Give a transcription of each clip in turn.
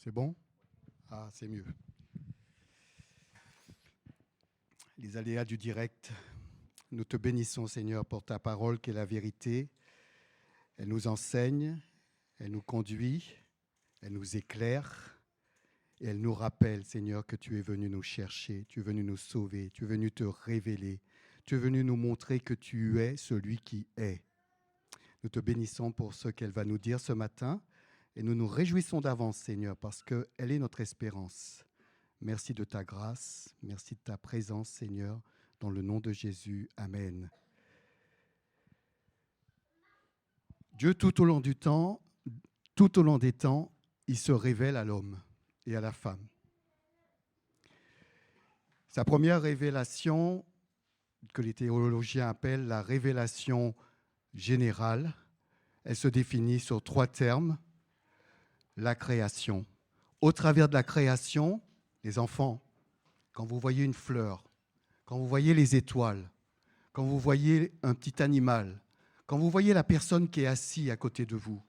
C'est bon? Ah, c'est mieux. Les aléas du direct. Nous te bénissons, Seigneur, pour ta parole qui est la vérité. Elle nous enseigne, elle nous conduit, elle nous éclaire et elle nous rappelle, Seigneur, que tu es venu nous chercher, tu es venu nous sauver, tu es venu te révéler, tu es venu nous montrer que tu es celui qui est. Nous te bénissons pour ce qu'elle va nous dire ce matin et nous nous réjouissons d'avance, Seigneur, parce qu'elle est notre espérance. Merci de ta grâce, merci de ta présence, Seigneur, dans le nom de Jésus. Amen. Dieu, tout au long du temps, tout au long des temps, il se révèle à l'homme et à la femme. Sa première révélation, que les théologiens appellent la révélation générale, elle se définit sur 3 termes. La création. Au travers de la création, les enfants, quand vous voyez une fleur, quand vous voyez les étoiles, quand vous voyez un petit animal, quand vous voyez la personne qui est assise à côté de vous,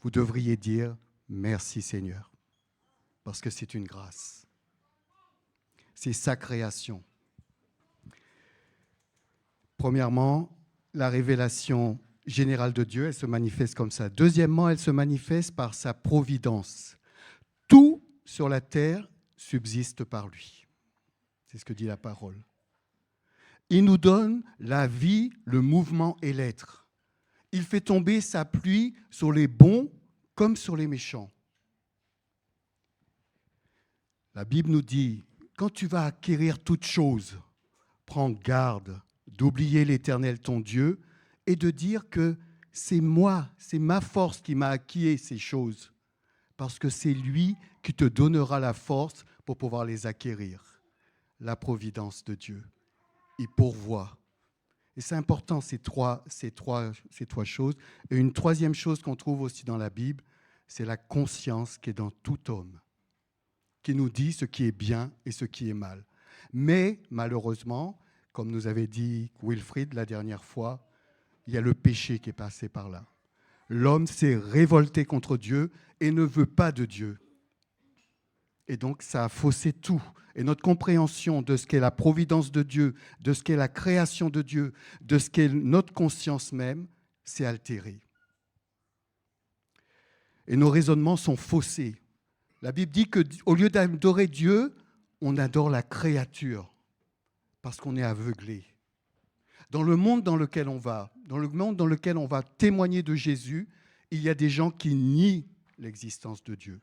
vous devriez dire « Merci Seigneur », parce que c'est une grâce. C'est sa création. Premièrement, la révélation générale de Dieu, elle se manifeste comme ça. Deuxièmement, elle se manifeste par sa providence. Tout sur la terre subsiste par lui. C'est ce que dit la parole. Il nous donne la vie, le mouvement et l'être. Il fait tomber sa pluie sur les bons comme sur les méchants. La Bible nous dit, quand tu vas acquérir toute chose, prends garde d'oublier l'Éternel ton Dieu et de dire que c'est moi, c'est ma force qui m'a acquis ces choses, parce que c'est lui qui te donnera la force pour pouvoir les acquérir. La providence de Dieu. Il pourvoit. Et c'est important, ces trois choses. Et une troisième chose qu'on trouve aussi dans la Bible, c'est la conscience qui est dans tout homme, qui nous dit ce qui est bien et ce qui est mal. Mais malheureusement, comme nous avait dit Wilfried la dernière fois, il y a le péché qui est passé par là. L'homme s'est révolté contre Dieu et ne veut pas de Dieu. Et donc, ça a faussé tout. Et notre compréhension de ce qu'est la providence de Dieu, de ce qu'est la création de Dieu, de ce qu'est notre conscience même, s'est altérée. Et nos raisonnements sont faussés. La Bible dit qu'au lieu d'adorer Dieu, on adore la créature, parce qu'on est aveuglé. Dans le monde dans lequel on va, dans le monde dans lequel on va témoigner de Jésus, il y a des gens qui nient l'existence de Dieu.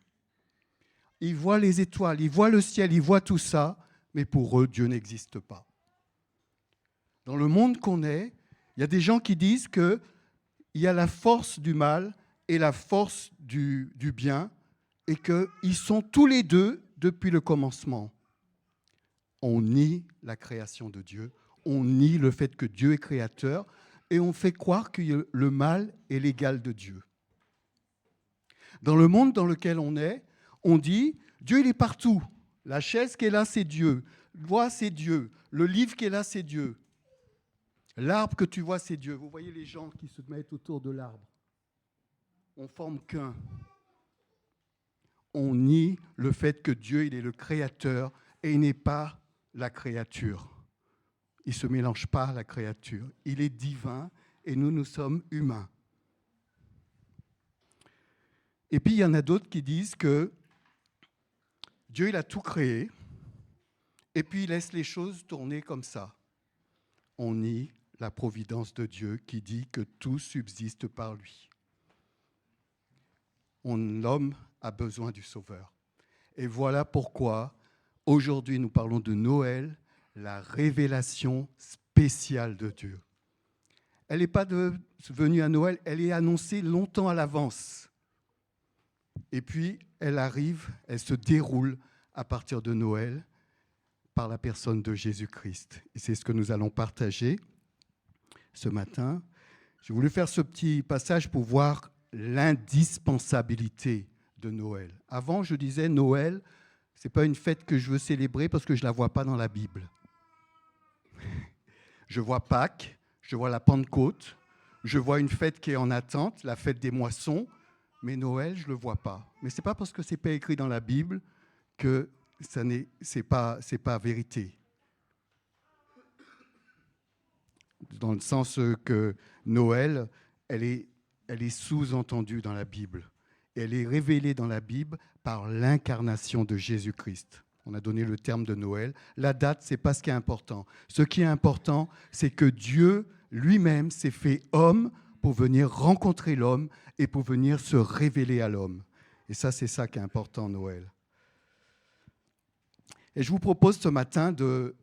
Ils voient les étoiles, ils voient le ciel, ils voient tout ça, mais pour eux, Dieu n'existe pas. Dans le monde qu'on est, il y a des gens qui disent qu'il y a la force du mal et la force du bien, et qu'ils sont tous les deux depuis le commencement. On nie la création de Dieu, on nie le fait que Dieu est créateur, et on fait croire que le mal est l'égal de Dieu. Dans le monde dans lequel on est, on dit, Dieu il est partout. La chaise qui est là, c'est Dieu. Voix, c'est Dieu. Le livre qui est là, c'est Dieu. L'arbre que tu vois, c'est Dieu. Vous voyez les gens qui se mettent autour de l'arbre. On forme qu'un. On nie le fait que Dieu il est le créateur et il n'est pas la créature. Il ne se mélange pas à la créature. Il est divin et nous sommes humains. Et puis il y en a d'autres qui disent que Dieu, il a tout créé, et puis il laisse les choses tourner comme ça. On nie la providence de Dieu qui dit que tout subsiste par lui. L'homme a besoin du Sauveur. Et voilà pourquoi, aujourd'hui, nous parlons de Noël, la révélation spéciale de Dieu. Elle n'est pas venue à Noël, elle est annoncée longtemps à l'avance. Et puis, elle arrive, elle se déroule à partir de Noël par la personne de Jésus-Christ. Et c'est ce que nous allons partager ce matin. J'ai voulu faire ce petit passage pour voir l'indispensabilité de Noël. Avant, je disais Noël, ce n'est pas une fête que je veux célébrer parce que je ne la vois pas dans la Bible. Je vois Pâques, je vois la Pentecôte, je vois une fête qui est en attente, la fête des moissons, Mais Noël, je ne le vois pas. Mais ce n'est pas parce que ce n'est pas écrit dans la Bible que ce n'est pas vérité. Dans le sens que Noël, elle est sous-entendue dans la Bible. Et elle est révélée dans la Bible par l'incarnation de Jésus-Christ. On a donné le terme de Noël. La date, ce n'est pas ce qui est important. Ce qui est important, c'est que Dieu lui-même s'est fait homme pour venir rencontrer l'homme et pour venir se révéler à l'homme. Et ça, c'est ça qui est important, Noël. Et je vous propose ce matin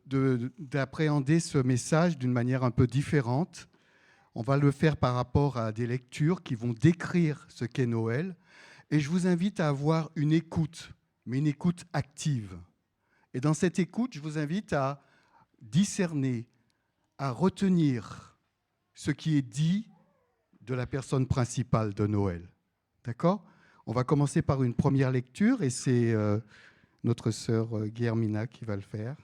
d'appréhender ce message d'une manière un peu différente. On va le faire par rapport à des lectures qui vont décrire ce qu'est Noël. Et je vous invite à avoir une écoute, mais une écoute active. Et dans cette écoute, je vous invite à discerner, à retenir ce qui est dit de la personne principale de Noël. D'accord ? On va commencer par une première lecture et c'est notre sœur Guillermina qui va le faire.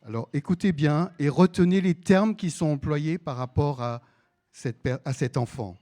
Alors écoutez bien et retenez les termes qui sont employés par rapport à cet enfant.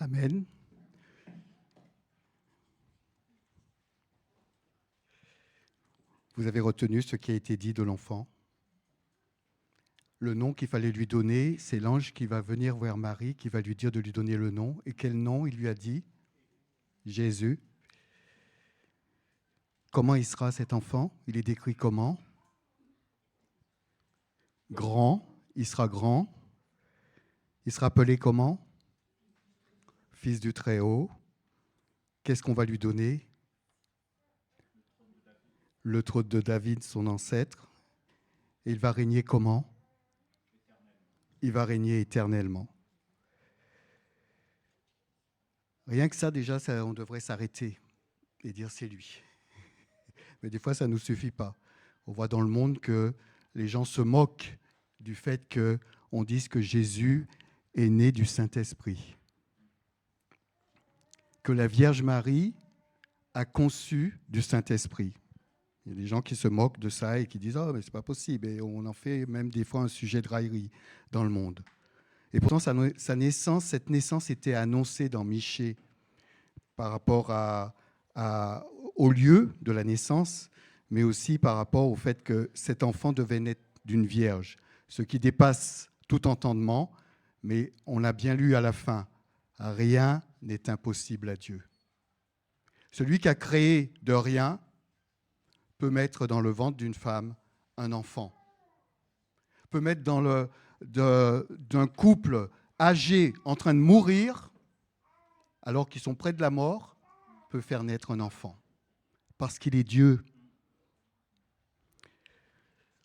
Amen. Vous avez retenu ce qui a été dit de l'enfant. Le nom qu'il fallait lui donner, c'est l'ange qui va venir vers Marie, qui va lui dire de lui donner le nom. Et quel nom il lui a dit ? Jésus. Comment il sera cet enfant ? Il est décrit comment ? Grand. Il sera grand. Il sera appelé comment ? Fils du Très-Haut. Qu'est-ce qu'on va lui donner ? Le trône de David, son ancêtre. Et il va régner comment ? Il va régner éternellement. Rien que ça, déjà, on devrait s'arrêter et dire c'est lui. Mais des fois, ça ne nous suffit pas. On voit dans le monde que les gens se moquent du fait qu'on dise que Jésus est né du Saint-Esprit. Que la Vierge Marie a conçu du Saint-Esprit. Il y a des gens qui se moquent de ça et qui disent « Oh, mais c'est pas possible ». Et on en fait même des fois un sujet de raillerie dans le monde. Et pourtant, cette naissance était annoncée dans Michée par rapport au lieu de la naissance, mais aussi par rapport au fait que cet enfant devait naître d'une vierge, ce qui dépasse tout entendement, mais on l'a bien lu à la fin. Rien n'est impossible à Dieu. Celui qui a créé de rien peut mettre dans le ventre d'une femme un enfant, peut mettre d'un couple âgé en train de mourir, alors qu'ils sont près de la mort, peut faire naître un enfant, parce qu'il est Dieu.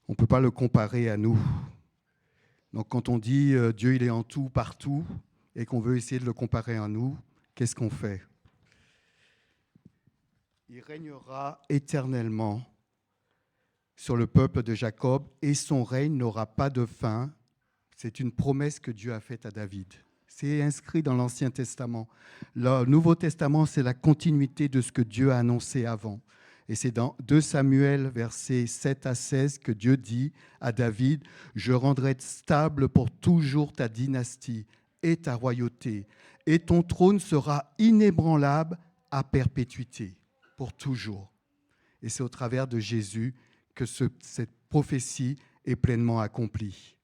On ne peut pas le comparer à nous. Donc quand on dit Dieu il est en tout, partout, et qu'on veut essayer de le comparer à nous, qu'est-ce qu'on fait? Il régnera éternellement sur le peuple de Jacob et son règne n'aura pas de fin. C'est une promesse que Dieu a faite à David. C'est inscrit dans l'Ancien Testament. Le Nouveau Testament, c'est la continuité de ce que Dieu a annoncé avant. Et c'est dans 2 Samuel, versets 7 à 16, que Dieu dit à David, « Je rendrai stable pour toujours ta dynastie et ta royauté, et ton trône sera inébranlable à perpétuité, pour toujours. » Et c'est au travers de Jésus que cette prophétie est pleinement accomplie.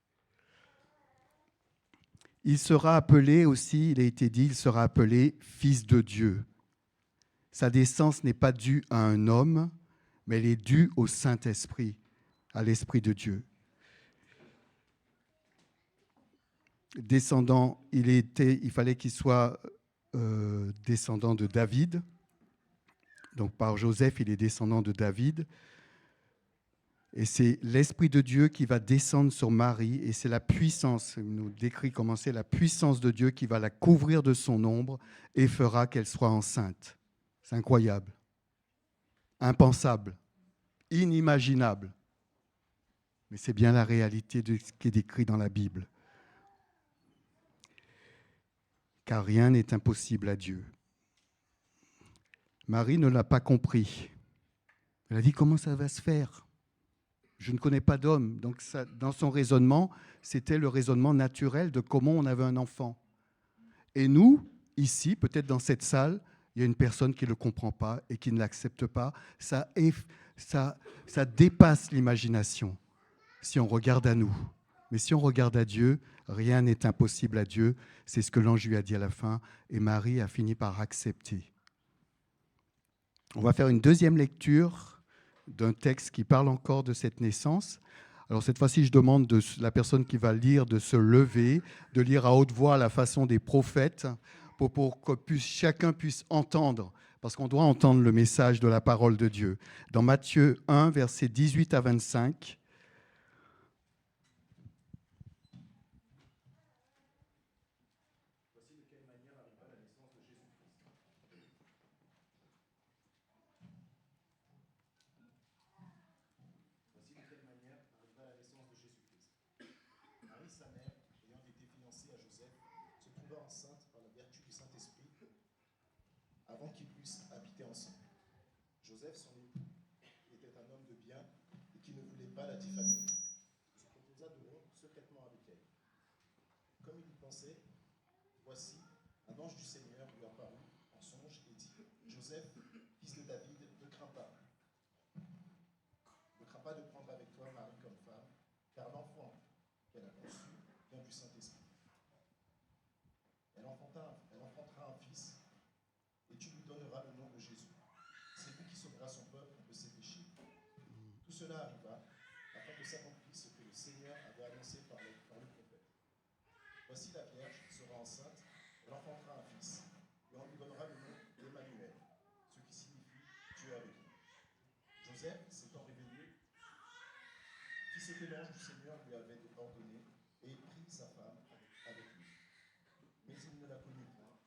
Il sera appelé aussi, il a été dit, il sera appelé Fils de Dieu. Sa naissance n'est pas due à un homme, mais elle est due au Saint-Esprit, à l'Esprit de Dieu. Descendant, il fallait qu'il soit descendant de David. Donc par Joseph, il est descendant de David. Et c'est l'Esprit de Dieu qui va descendre sur Marie, et c'est la puissance, il nous décrit comment c'est la puissance de Dieu qui va la couvrir de son ombre et fera qu'elle soit enceinte. C'est incroyable, impensable, inimaginable. Mais c'est bien la réalité de ce qui est décrit dans la Bible. Car rien n'est impossible à Dieu. Marie ne l'a pas compris. Elle a dit, comment ça va se faire ? Je ne connais pas d'homme. Donc ça, dans son raisonnement, c'était le raisonnement naturel de comment on avait un enfant. Et nous, ici, peut-être dans cette salle, il y a une personne qui ne le comprend pas et qui ne l'accepte pas. Ça dépasse l'imagination si on regarde à nous. Mais si on regarde à Dieu, rien n'est impossible à Dieu. C'est ce que l'ange lui a dit à la fin. Et Marie a fini par accepter. On va faire une deuxième lecture d'un texte qui parle encore de cette naissance. Alors cette fois-ci, je demande de la personne qui va lire de se lever, de lire à haute voix à la façon des prophètes, pour que chacun puisse entendre, parce qu'on doit entendre le message de la parole de Dieu. Dans Matthieu 1, versets 18 à 25, avant qu'ils puissent habiter ensemble. Joseph, son époux, était un homme de bien et qui ne voulait pas la diffamer, se proposa de rompre secrètement avec elle. Comme il y pensait, voici, un ange du Seigneur lui apparut en songe et dit, Joseph, fils de David, ne crains pas. Ne crains pas de prendre avec toi Marie comme femme, car l'enfant qu'elle a conçu vient du Saint-Esprit. Elle enfantera un fils, et tu lui donneras le nom de Jésus. C'est lui qui sauvera son peuple de ses péchés. Tout cela arriva afin que s'accomplisse ce que le Seigneur avait annoncé par le prophète. Voici la Vierge sera enceinte, elle enfantera un fils, et on lui donnera le nom d'Emmanuel, ce qui signifie Dieu avec nous. Joseph, s'étant réveillé, fit ce que l'ange du Seigneur lui avait ordonné, et prit sa femme avec lui. Mais il ne la connut point,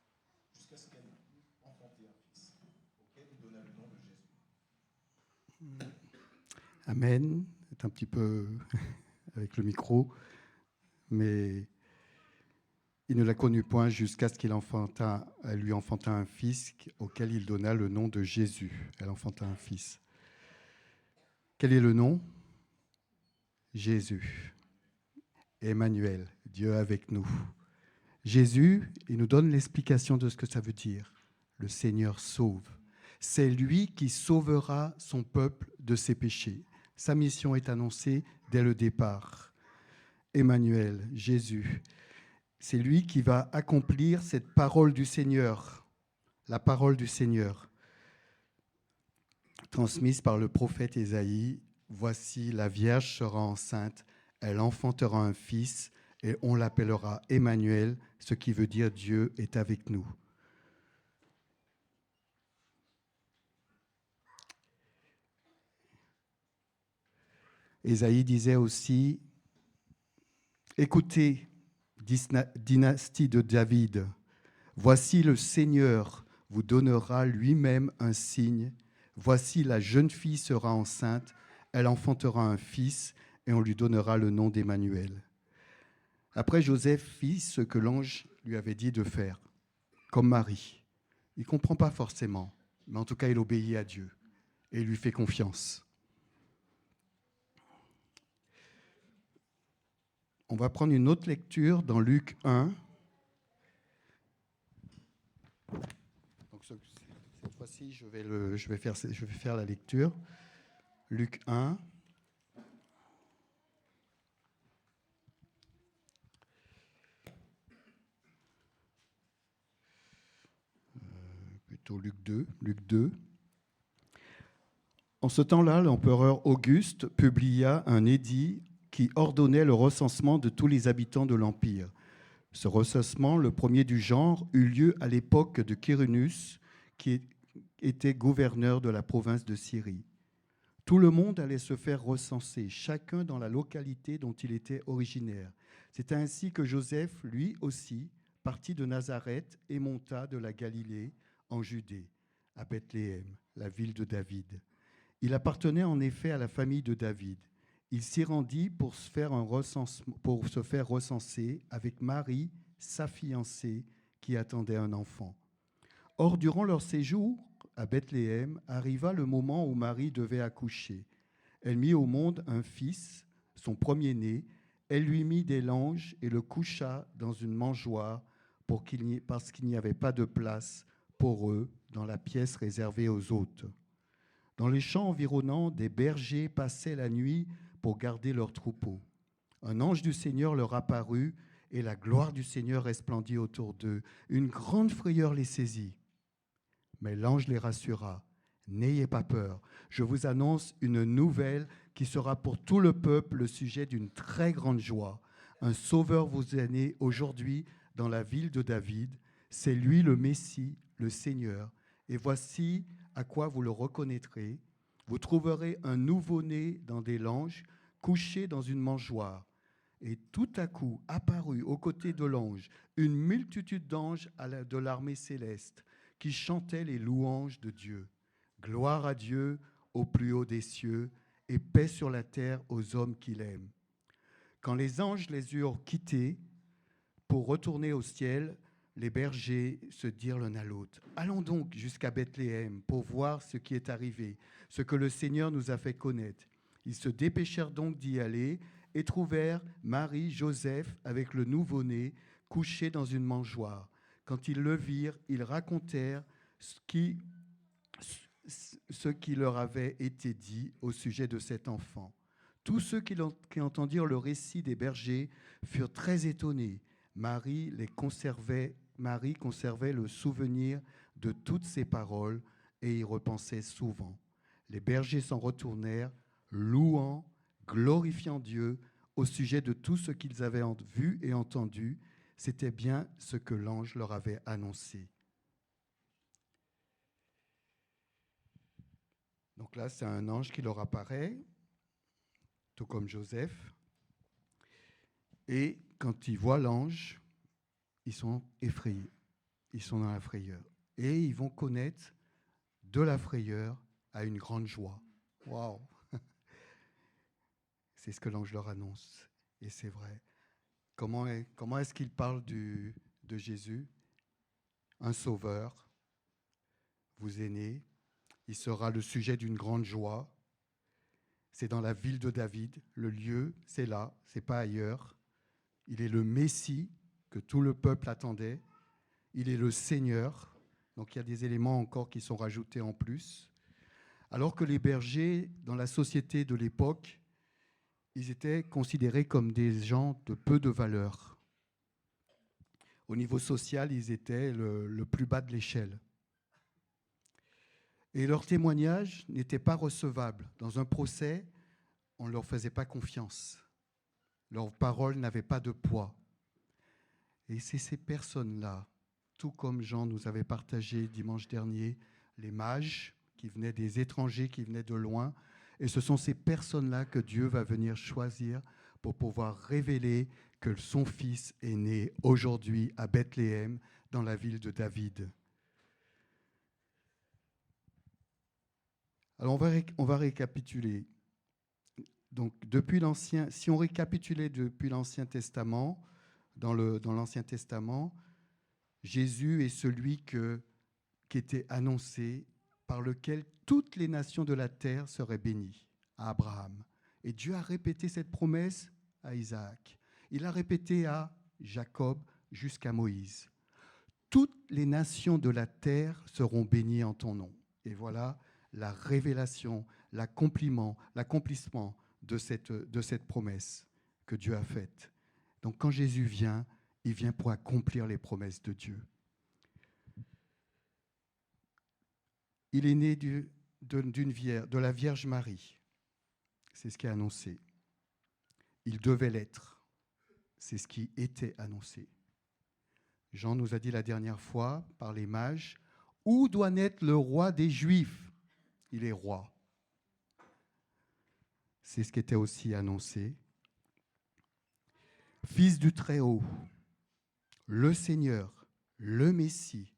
jusqu'à ce qu'elle eût enfanté un fils, auquel il donna le nom de Jésus. Amen. C'est un petit peu avec le micro, mais il ne la connut point jusqu'à ce elle lui enfanta un fils auquel il donna le nom de Jésus. Elle enfanta un fils. Quel est le nom ? Jésus. Emmanuel, Dieu avec nous. Jésus, il nous donne l'explication de ce que ça veut dire. Le Seigneur sauve. C'est lui qui sauvera son peuple de ses péchés. Sa mission est annoncée dès le départ. Emmanuel, Jésus, c'est lui qui va accomplir cette parole du Seigneur, la parole du Seigneur, transmise par le prophète Ésaïe. Voici, la Vierge sera enceinte, elle enfantera un fils et on l'appellera Emmanuel, ce qui veut dire Dieu est avec nous. Ésaïe disait aussi, écoutez, dynastie de David, voici le Seigneur vous donnera lui-même un signe. Voici la jeune fille sera enceinte, elle enfantera un fils et on lui donnera le nom d'Emmanuel. Après, Joseph fit ce que l'ange lui avait dit de faire, comme Marie. Il ne comprend pas forcément, mais en tout cas, il obéit à Dieu et il lui fait confiance. On va prendre une autre lecture dans Luc 1. Donc, cette fois-ci, je vais faire la lecture. Luc 1. Plutôt Luc 2. Luc 2. En ce temps-là, l'empereur Auguste publia un édit qui ordonnait le recensement de tous les habitants de l'Empire. Ce recensement, le premier du genre, eut lieu à l'époque de Quirinius, qui était gouverneur de la province de Syrie. Tout le monde allait se faire recenser, chacun dans la localité dont il était originaire. C'est ainsi que Joseph, lui aussi, partit de Nazareth et monta de la Galilée en Judée, à Bethléem, la ville de David. Il appartenait en effet à la famille de David. Il s'y rendit pour se faire recenser avec Marie, sa fiancée, qui attendait un enfant. Or, durant leur séjour à Bethléem, arriva le moment où Marie devait accoucher. Elle mit au monde un fils, son premier-né. Elle lui mit des langes et le coucha dans une mangeoire parce qu'il n'y avait pas de place pour eux dans la pièce réservée aux hôtes. Dans les champs environnants, des bergers passaient la nuit pour garder leurs troupeaux. Un ange du Seigneur leur apparut et la gloire du Seigneur resplendit autour d'eux. Une grande frayeur les saisit. Mais l'ange les rassura. « N'ayez pas peur, je vous annonce une nouvelle qui sera pour tout le peuple le sujet d'une très grande joie. Un sauveur vous est né aujourd'hui dans la ville de David. C'est lui le Messie, le Seigneur. Et voici à quoi vous le reconnaîtrez. Vous trouverez un nouveau-né dans des langes, couché dans une mangeoire. » Et tout à coup apparut aux côtés de l'ange une multitude d'anges de l'armée céleste qui chantaient les louanges de Dieu. Gloire à Dieu au plus haut des cieux et paix sur la terre aux hommes qu'il aime. Quand les anges les eurent quittés pour retourner au ciel, les bergers se dirent l'un à l'autre, « Allons donc jusqu'à Bethléem pour voir ce qui est arrivé, ce que le Seigneur nous a fait connaître. » Ils se dépêchèrent donc d'y aller et trouvèrent Marie, Joseph avec le nouveau-né couché dans une mangeoire. Quand ils le virent, ils racontèrent ce qui leur avait été dit au sujet de cet enfant. Tous ceux qui entendirent le récit des bergers furent très étonnés. Marie conservait le souvenir de toutes ces paroles et y repensait souvent. Les bergers s'en retournèrent, louant, glorifiant Dieu au sujet de tout ce qu'ils avaient vu et entendu. C'était bien ce que l'ange leur avait annoncé. Donc là, c'est un ange qui leur apparaît, tout comme Joseph. Et quand ils voient l'ange, ils sont effrayés. Ils sont dans la frayeur. Et ils vont connaître de la frayeur à une grande joie. Waouh! C'est ce que l'ange leur annonce. Et c'est vrai. Comment est-ce qu'il parle de Jésus? Un sauveur vous est né. Il sera le sujet d'une grande joie. C'est dans la ville de David. Le lieu, c'est là, c'est pas ailleurs. Il est le Messie que tout le peuple attendait. Il est le Seigneur. Donc il y a des éléments encore qui sont rajoutés en plus. Alors que les bergers, dans la société de l'époque, ils étaient considérés comme des gens de peu de valeur. Au niveau social, ils étaient le plus bas de l'échelle. Et leur témoignage n'était pas recevable. Dans un procès, on ne leur faisait pas confiance. Leurs paroles n'avaient pas de poids. Et c'est ces personnes-là, tout comme Jean nous avait partagé dimanche dernier, les mages qui venaient des étrangers, qui venaient de loin, Et ce sont ces personnes-là que Dieu va venir choisir pour pouvoir révéler que son Fils est né aujourd'hui à Bethléem, dans la ville de David. Alors on va récapituler. Donc si on récapitulait depuis l'Ancien Testament, dans l'Ancien Testament, Jésus est celui qui était annoncé, par lequel toutes les nations de la terre seraient bénies, à Abraham. Et Dieu a répété cette promesse à Isaac. Il a répété à Jacob jusqu'à Moïse. Toutes les nations de la terre seront bénies en ton nom. Et voilà la révélation, l'accomplissement de cette promesse que Dieu a faite. Donc quand Jésus vient, il vient pour accomplir les promesses de Dieu. Il est né de la Vierge Marie. C'est ce qui est annoncé. Il devait l'être. C'est ce qui était annoncé. Jean nous a dit la dernière fois, par les mages, où doit naître le roi des Juifs? Il est roi. C'est ce qui était aussi annoncé. Fils du Très-Haut, le Seigneur, le Messie,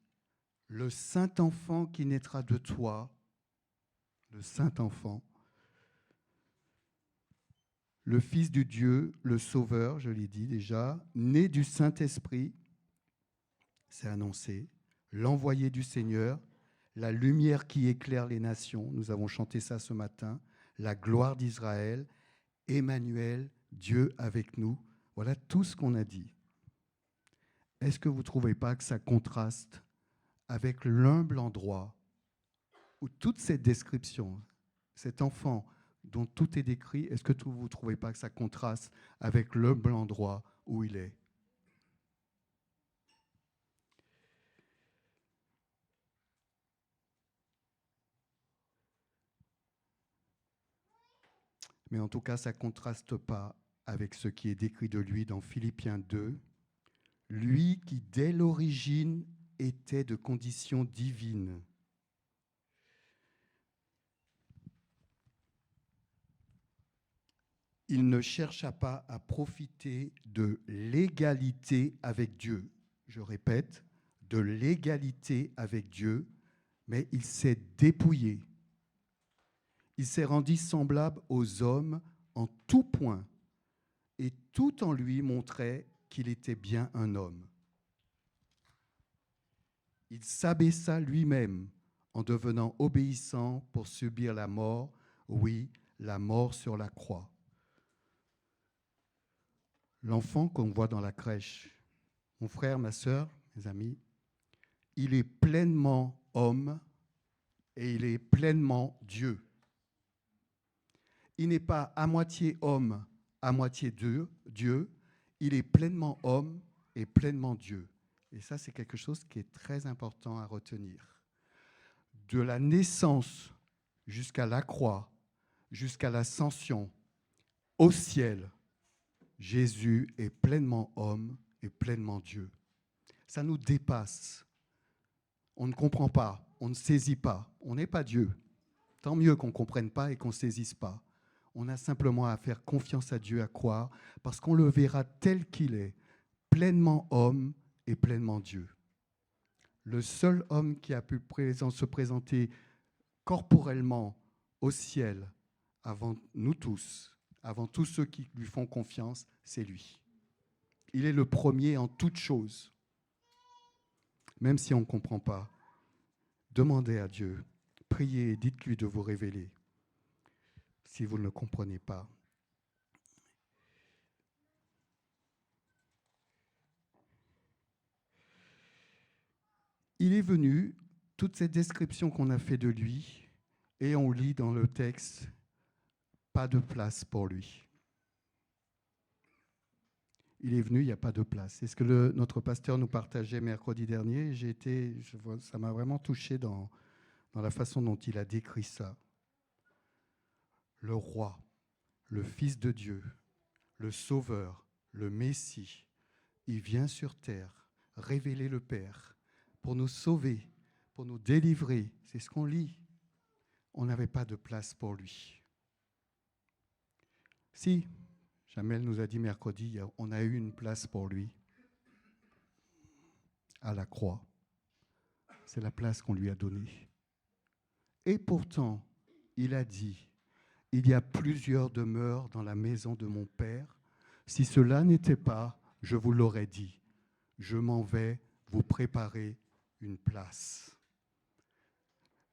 le Saint-Enfant qui naîtra de toi, le Saint-Enfant, le Fils du Dieu, le Sauveur, je l'ai dit déjà, né du Saint-Esprit, c'est annoncé, l'envoyé du Seigneur, la lumière qui éclaire les nations, nous avons chanté ça ce matin, la gloire d'Israël, Emmanuel, Dieu avec nous, voilà tout ce qu'on a dit. Est-ce que vous ne trouvez pas que ça contraste avec l'humble endroit où toute cette description, cet enfant dont tout est décrit, est-ce que vous ne trouvez pas que ça contraste avec l'humble endroit où il est? Mais en tout cas, ça ne contraste pas avec ce qui est décrit de lui dans Philippiens 2. Lui qui, dès l'origine, était de condition divine. Il ne chercha pas à profiter de l'égalité avec Dieu. Je répète, de l'égalité avec Dieu, mais il s'est dépouillé. Il s'est rendu semblable aux hommes en tout point, et tout en lui montrait qu'il était bien un homme. Il s'abaissa lui-même en devenant obéissant pour subir la mort, oui, la mort sur la croix. L'enfant qu'on voit dans la crèche, mon frère, ma sœur, mes amis, il est pleinement homme et il est pleinement Dieu. Il n'est pas à moitié homme, à moitié Dieu, il est pleinement homme et pleinement Dieu. Et ça, c'est quelque chose qui est très important à retenir. De la naissance jusqu'à la croix, jusqu'à l'ascension au ciel, Jésus est pleinement homme et pleinement Dieu. Ça nous dépasse. On ne comprend pas, on ne saisit pas. On n'est pas Dieu. Tant mieux qu'on ne comprenne pas et qu'on ne saisisse pas. On a simplement à faire confiance à Dieu, à croire, parce qu'on le verra tel qu'il est, pleinement homme et pleinement Dieu. Le seul homme qui a pu se présenter corporellement au ciel avant nous tous, avant tous ceux qui lui font confiance, c'est lui. Il est le premier en toutes choses. Même si on ne comprend pas, demandez à Dieu, priez et dites-lui de vous révéler si vous ne le comprenez pas. Il est venu, toute cette description qu'on a fait de lui, et on lit dans le texte, pas de place pour lui. Il est venu, il n'y a pas de place. C'est ce que notre pasteur nous partageait mercredi dernier. Ça m'a vraiment touché dans la façon dont il a décrit ça. Le roi, le Fils de Dieu, le Sauveur, le Messie, il vient sur terre révéler le Père pour nous sauver, pour nous délivrer. C'est ce qu'on lit. On n'avait pas de place pour lui. Si, Jamel nous a dit mercredi, on a eu une place pour lui à la croix. C'est la place qu'on lui a donnée. Et pourtant, il a dit, il y a plusieurs demeures dans la maison de mon Père. Si cela n'était pas, je vous l'aurais dit. Je m'en vais vous préparer une place.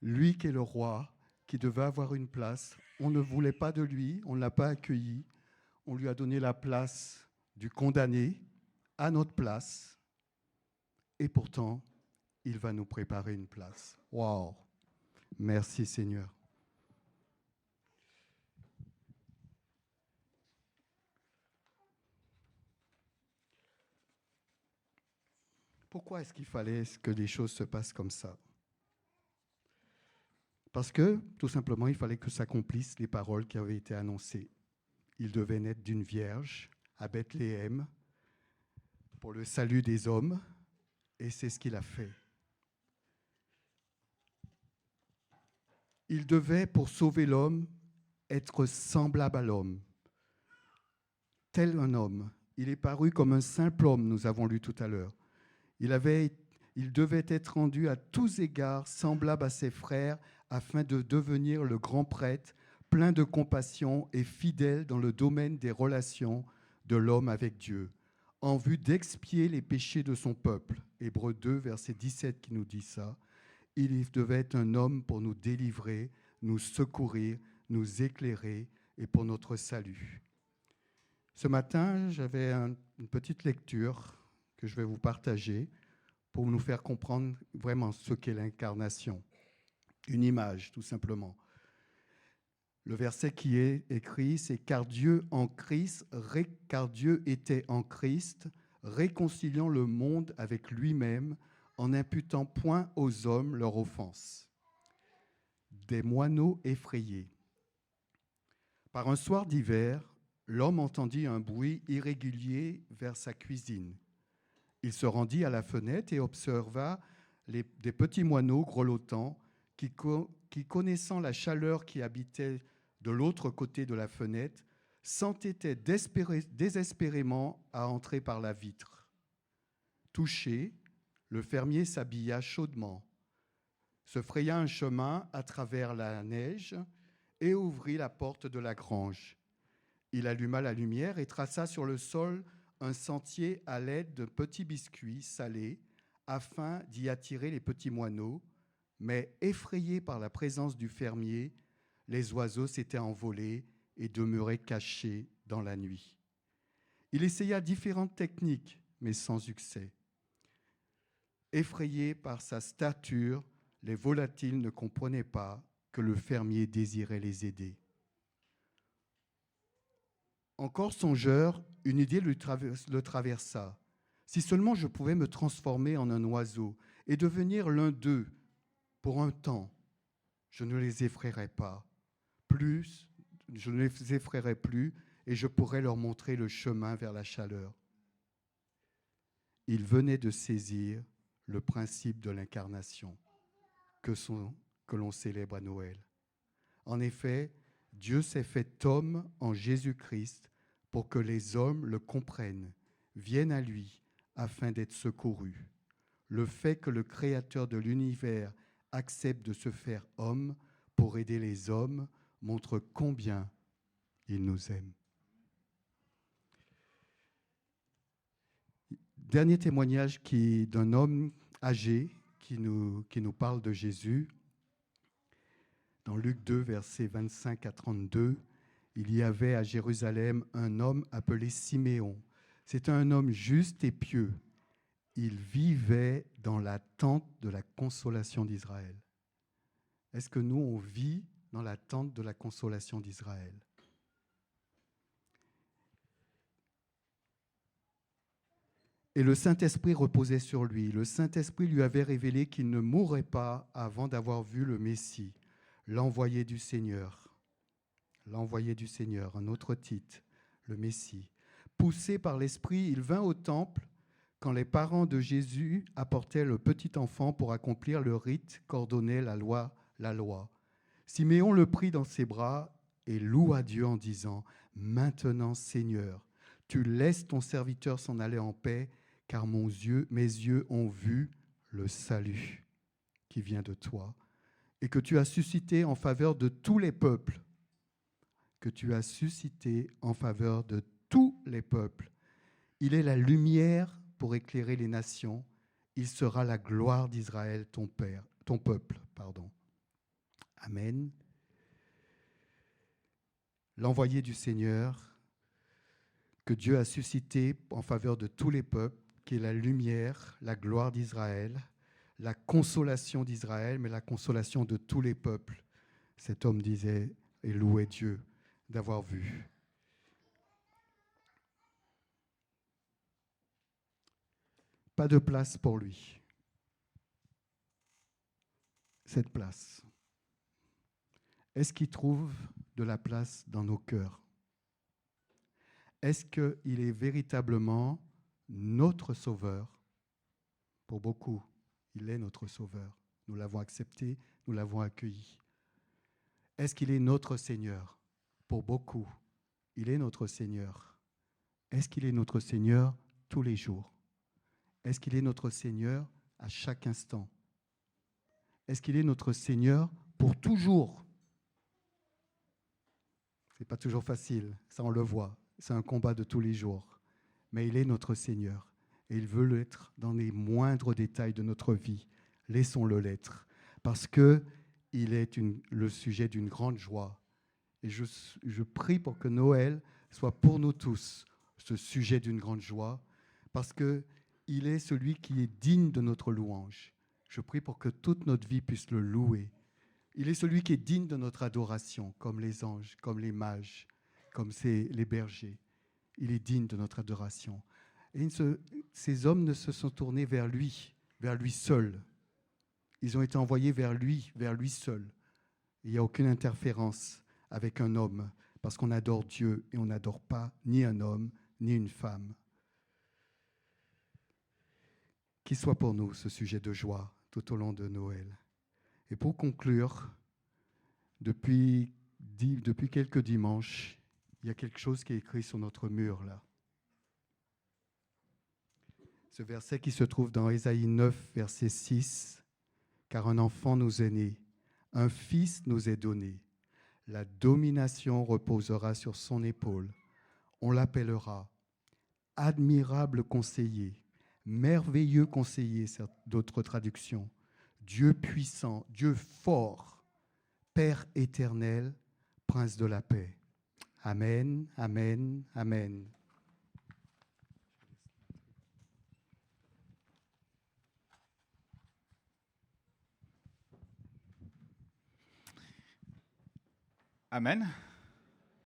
Lui qui est le roi, qui devait avoir une place, on ne voulait pas de lui, on ne l'a pas accueilli, on lui a donné la place du condamné à notre place, et pourtant, il va nous préparer une place. Waouh! Merci Seigneur. Pourquoi est-ce qu'il fallait que les choses se passent comme ça? Parce que, tout simplement, il fallait que s'accomplissent les paroles qui avaient été annoncées. Il devait naître d'une vierge à Bethléem pour le salut des hommes, et c'est ce qu'il a fait. Il devait, pour sauver l'homme, être semblable à l'homme, tel un homme. Il est paru comme un simple homme, nous avons lu tout à l'heure. Il devait être rendu à tous égards semblable à ses frères afin de devenir le grand prêtre, plein de compassion et fidèle dans le domaine des relations de l'homme avec Dieu, en vue d'expier les péchés de son peuple. Hébreux 2, verset 17 qui nous dit ça. Il devait être un homme pour nous délivrer, nous secourir, nous éclairer et pour notre salut. Ce matin, j'avais une petite lecture que je vais vous partager pour nous faire comprendre vraiment ce qu'est l'incarnation. Une image, tout simplement. Le verset qui est écrit, c'est « Car Dieu était en Christ, réconciliant le monde avec lui-même, en n'imputant point aux hommes leur offense. » Des moineaux effrayés. Par un soir d'hiver, l'homme entendit un bruit irrégulier vers sa cuisine. Il se rendit à la fenêtre et observa des petits moineaux grelottants qui, connaissant la chaleur qui habitait de l'autre côté de la fenêtre, s'entêtaient désespérément à entrer par la vitre. Touché, le fermier s'habilla chaudement, se fraya un chemin à travers la neige et ouvrit la porte de la grange. Il alluma la lumière et traça sur le sol un sentier à l'aide de petits biscuits salés afin d'y attirer les petits moineaux, mais effrayés par la présence du fermier, les oiseaux s'étaient envolés et demeuraient cachés dans la nuit. Il essaya différentes techniques, mais sans succès. Effrayés par sa stature, les volatiles ne comprenaient pas que le fermier désirait les aider. Encore songeur, une idée le traversa. Si seulement je pouvais me transformer en un oiseau et devenir l'un d'eux pour un temps, je ne les effraierais pas. Je ne les effraierais plus et je pourrais leur montrer le chemin vers la chaleur. Il venait de saisir le principe de l'incarnation que l'on célèbre à Noël. En effet, Dieu s'est fait homme en Jésus-Christ pour que les hommes le comprennent, viennent à lui afin d'être secourus. Le fait que le Créateur de l'univers accepte de se faire homme pour aider les hommes montre combien il nous aime. Dernier témoignage d'un homme âgé qui nous parle de Jésus. Dans Luc 2, versets 25 à 32, il y avait à Jérusalem un homme appelé Siméon. C'était un homme juste et pieux. Il vivait dans la tente de la consolation d'Israël. Est-ce que nous, on vit dans la tente de la consolation d'Israël? Et le Saint-Esprit reposait sur lui. Le Saint-Esprit lui avait révélé qu'il ne mourrait pas avant d'avoir vu le Messie, l'envoyé du Seigneur. L'envoyé du Seigneur, un autre titre, le Messie. Poussé par l'Esprit, il vint au temple quand les parents de Jésus apportaient le petit enfant pour accomplir le rite qu'ordonnait la loi. Siméon le prit dans ses bras et loua Dieu en disant, « Maintenant, Seigneur, tu laisses ton serviteur s'en aller en paix, car mes yeux ont vu le salut qui vient de toi, et que tu as suscité en faveur de tous les peuples, que tu as suscité en faveur de tous les peuples. Il est la lumière pour éclairer les nations. Il sera la gloire d'Israël, ton peuple. Amen. L'envoyé du Seigneur, que Dieu a suscité en faveur de tous les peuples, qui est la lumière, la gloire d'Israël, la consolation d'Israël, mais la consolation de tous les peuples. Cet homme disait et louait Dieu d'avoir vu. Pas de place pour lui. Cette place. Est-ce qu'il trouve de la place dans nos cœurs? Est-ce qu'il est véritablement notre sauveur? Pour beaucoup, il est notre sauveur. Nous l'avons accepté, nous l'avons accueilli. Est-ce qu'il est notre Seigneur? Pour beaucoup, il est notre Seigneur. Est-ce qu'il est notre Seigneur tous les jours? Est-ce qu'il est notre Seigneur à chaque instant? Est-ce qu'il est notre Seigneur pour toujours? Ce n'est pas toujours facile, ça on le voit. C'est un combat de tous les jours. Mais il est notre Seigneur et il veut l'être dans les moindres détails de notre vie. Laissons-le l'être parce qu'il est le sujet d'une grande joie. Et je prie pour que Noël soit pour nous tous ce sujet d'une grande joie parce qu'il est celui qui est digne de notre louange. Je prie pour que toute notre vie puisse le louer. Il est celui qui est digne de notre adoration, comme les anges, comme les mages, comme les bergers. Il est digne de notre adoration. Et ces hommes ne se sont tournés vers lui seul. Ils ont été envoyés vers lui seul. Il n'y a aucune interférence avec un homme, parce qu'on adore Dieu et on n'adore pas ni un homme, ni une femme. Qu'il soit pour nous ce sujet de joie tout au long de Noël. Et pour conclure, depuis quelques dimanches, il y a quelque chose qui est écrit sur notre mur là. Ce verset qui se trouve dans Ésaïe 9, verset 6, « Car un enfant nous est né, un fils nous est donné. La domination reposera sur son épaule. On l'appellera admirable conseiller, merveilleux conseiller, d'autres traductions, Dieu puissant, Dieu fort, Père éternel, Prince de la paix. » Amen, amen, amen. Amen.